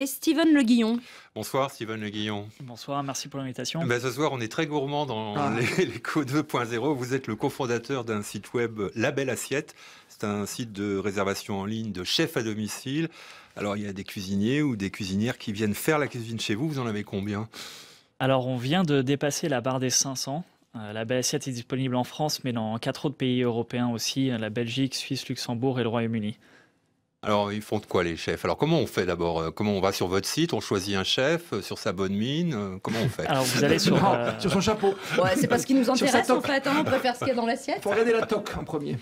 Et Steven Le Guillon. Bonsoir Steven Le Guillon. Bonsoir, merci pour l'invitation. Ce soir, on est très gourmand dans l'écho 2.0. Vous êtes le cofondateur d'un site web La Belle Assiette. C'est un site de réservation en ligne de chefs à domicile. Alors, il y a des cuisiniers ou des cuisinières qui viennent faire la cuisine chez vous. Vous en avez combien? Alors, on vient de dépasser la barre des 500. La Belle Assiette est disponible en France, mais dans 4 autres pays européens aussi, la Belgique, Suisse, Luxembourg et le Royaume-Uni. Alors, ils font de quoi les chefs? Alors, comment on fait d'abord? Comment on va sur votre site? On choisit un chef sur sa bonne mine? Comment on fait? Alors, vous allez sur son chapeau. Ouais, c'est pas ce qui nous intéresse en fait. On préfère ce qu'il y a dans l'assiette. Il faut regarder la toque en premier.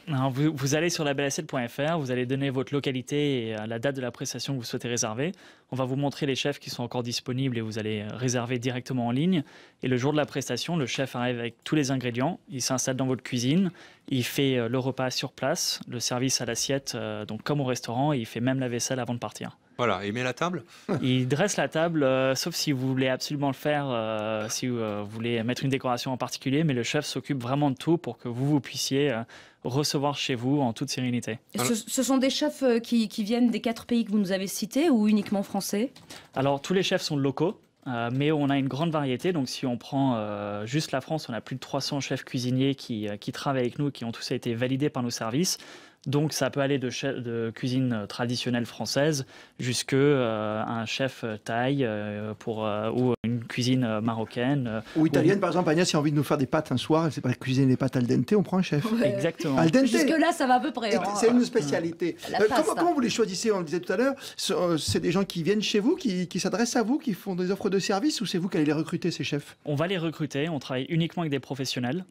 Alors, vous allez sur labelassiette.fr, vous allez donner votre localité et la date de la prestation que vous souhaitez réserver. On va vous montrer les chefs qui sont encore disponibles et vous allez réserver directement en ligne. Et le jour de la prestation, le chef arrive avec tous les ingrédients. Il s'installe dans votre cuisine. Il fait le repas sur place, le service à l'assiette, donc comme au restaurant, et il fait même la vaisselle avant de partir. Voilà, il met la table? Il dresse la table, sauf si vous voulez absolument le faire, si vous voulez mettre une décoration en particulier, mais le chef s'occupe vraiment de tout pour que vous puissiez recevoir chez vous en toute sérénité. Ce sont des chefs qui viennent des 4 pays que vous nous avez cités ou uniquement français? Alors, tous les chefs sont locaux. Mais on a une grande variété, donc si on prend juste la France, on a plus de 300 chefs cuisiniers qui travaillent avec nous, qui ont tous été validés par nos services. Donc ça peut aller de cuisine traditionnelle française jusqu'à un chef thaï ou une cuisine marocaine. Ou italienne, par exemple. Agnès, si a envie de nous faire des pâtes un soir, elle ne sait pas cuisiner des pâtes al dente, on prend un chef. Ouais. Exactement. Al dente. Jusque-là, ça va à peu près. C'est une spécialité. Comment vous les choisissez? On le disait tout à l'heure, c'est des gens qui viennent chez vous, qui s'adressent à vous, qui font des offres de service, ou c'est vous qui allez les recruter, ces chefs? On va les recruter, on travaille uniquement avec des professionnels.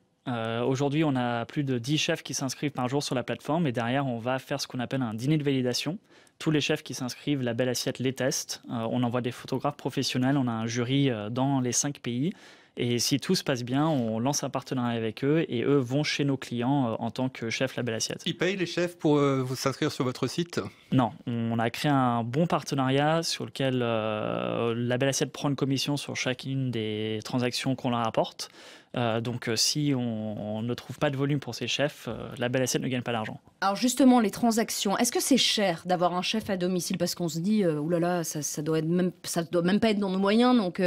Aujourd'hui, on a plus de 10 chefs qui s'inscrivent par jour sur la plateforme et derrière, on va faire ce qu'on appelle un dîner de validation. Tous les chefs qui s'inscrivent, la Belle Assiette les teste. On envoie des photographes professionnels, on a un jury dans les 5 pays. Et si tout se passe bien, on lance un partenariat avec eux et eux vont chez nos clients en tant que chef La Belle Assiette. Ils payent les chefs pour vous s'inscrire sur votre site? Non, on a créé un bon partenariat sur lequel La Belle Assiette prend une commission sur chacune des transactions qu'on leur apporte. Donc si on ne trouve pas de volume pour ces chefs, La Belle Assiette ne gagne pas d'argent. Alors justement, les transactions, est-ce que c'est cher d'avoir un chef à domicile? Parce qu'on se dit, oulala, ça doit même pas être dans nos moyens, donc...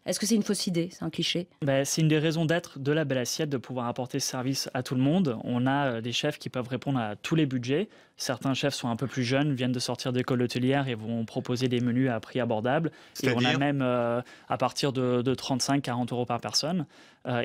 Est-ce que c'est une fausse idée? C'est un cliché? C'est une des raisons d'être de La Belle Assiette, de pouvoir apporter ce service à tout le monde. On a des chefs qui peuvent répondre à tous les budgets. Certains chefs sont un peu plus jeunes, viennent de sortir d'école hôtelière et vont proposer des menus à prix abordable. Et on a même à partir de 35-40 € par personne.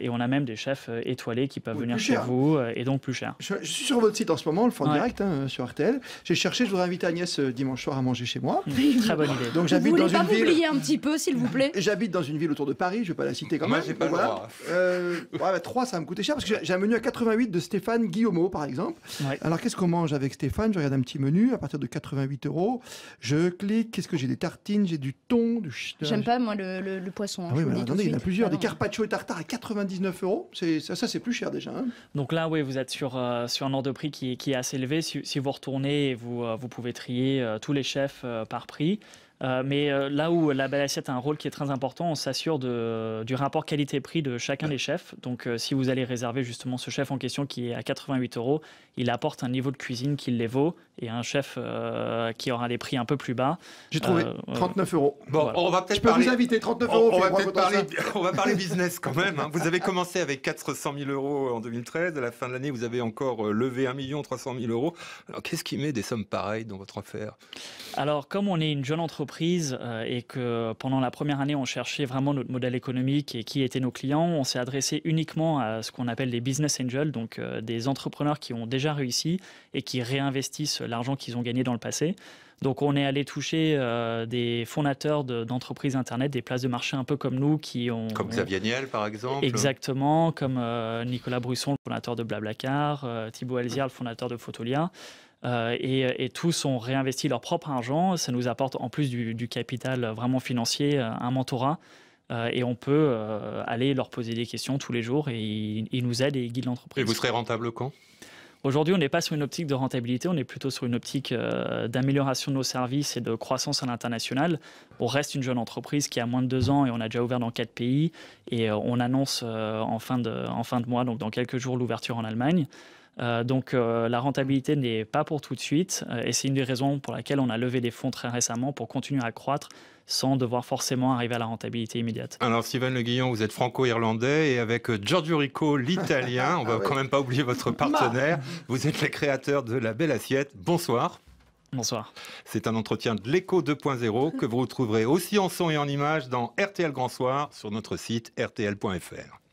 Et on a même des chefs étoilés qui peuvent venir chez vous et donc plus cher. Je suis sur votre site en ce moment, le fond direct sur RTL. J'ai cherché, je voudrais inviter Agnès dimanche soir à manger chez moi. Très bonne idée. Donc j'habite dans une ville. Vous voulez pas m'oublier un petit peu, s'il vous plaît? J'habite dans une ville autour de Paris, je ne vais pas la citer quand même. Moi, j'ai pas le droit. 3, ça va me coûter cher parce que j'ai un menu à 88 de Stéphane Guillaumeau, par exemple. Ouais. Alors qu'est-ce qu'on mange avec Stéphane? Je regarde un petit menu à partir de 88 €. Je clique. Qu'est-ce que j'ai? Des tartines, j'ai du thon. J'aime pas, moi, le poisson. Ah oui, mais attendez, il y en a plusieurs. Des carpaccio et tartare à 99 €. Ça, c'est plus cher déjà. Hein. Donc là, oui, vous êtes sur un ordre de prix qui est assez élevé. Si vous retournez, vous pouvez trier tous les chefs par prix. Mais là où La Belle Assiette a un rôle qui est très important, on s'assure du rapport qualité-prix de chacun des chefs. Donc si vous allez réserver justement ce chef en question qui est à 88 €, il apporte un niveau de cuisine qui les vaut et un chef qui aura des prix un peu plus bas. J'ai trouvé 39 €. Bon, voilà. On va peut-être vous inviter 39 €. On va parler business quand même. Hein. Vous avez commencé avec 400 000 € en 2013. À la fin de l'année, vous avez encore levé 1 300 000 €. Alors qu'est-ce qui met des sommes pareilles dans votre affaire? Alors comme on est une jeune entreprise et que pendant la première année, on cherchait vraiment notre modèle économique et qui étaient nos clients, on s'est adressé uniquement à ce qu'on appelle les business angels, donc des entrepreneurs qui ont déjà réussi et qui réinvestissent l'argent qu'ils ont gagné dans le passé. Donc on est allé toucher des fondateurs d'entreprises Internet, des places de marché un peu comme nous qui ont... Comme Xavier Niel par exemple. Exactement, comme Nicolas Brusson, le fondateur de Blablacar, Thibaut Elzière, le fondateur de Photolia. Et tous ont réinvesti leur propre argent. Ça nous apporte, en plus du capital vraiment financier, un mentorat. Et on peut aller leur poser des questions tous les jours et ils nous aident et ils guident l'entreprise. Et vous serez rentable quand? Aujourd'hui, on n'est pas sur une optique de rentabilité, on est plutôt sur une optique d'amélioration de nos services et de croissance à l'international. On reste une jeune entreprise qui a moins de 2 ans et on a déjà ouvert dans 4 pays. Et on annonce en fin de mois, donc dans quelques jours, l'ouverture en Allemagne. Donc la rentabilité n'est pas pour tout de suite et c'est une des raisons pour laquelle on a levé des fonds très récemment pour continuer à croître sans devoir forcément arriver à la rentabilité immédiate. Alors Steven Le Guillon, vous êtes franco-irlandais et avec Giorgio Rico, l'italien, on va quand même pas oublier votre partenaire, vous êtes les créateurs de La Belle Assiette. Bonsoir. Bonsoir. C'est un entretien de l'Écho 2.0 que vous retrouverez aussi en son et en images dans RTL Grand Soir sur notre site rtl.fr.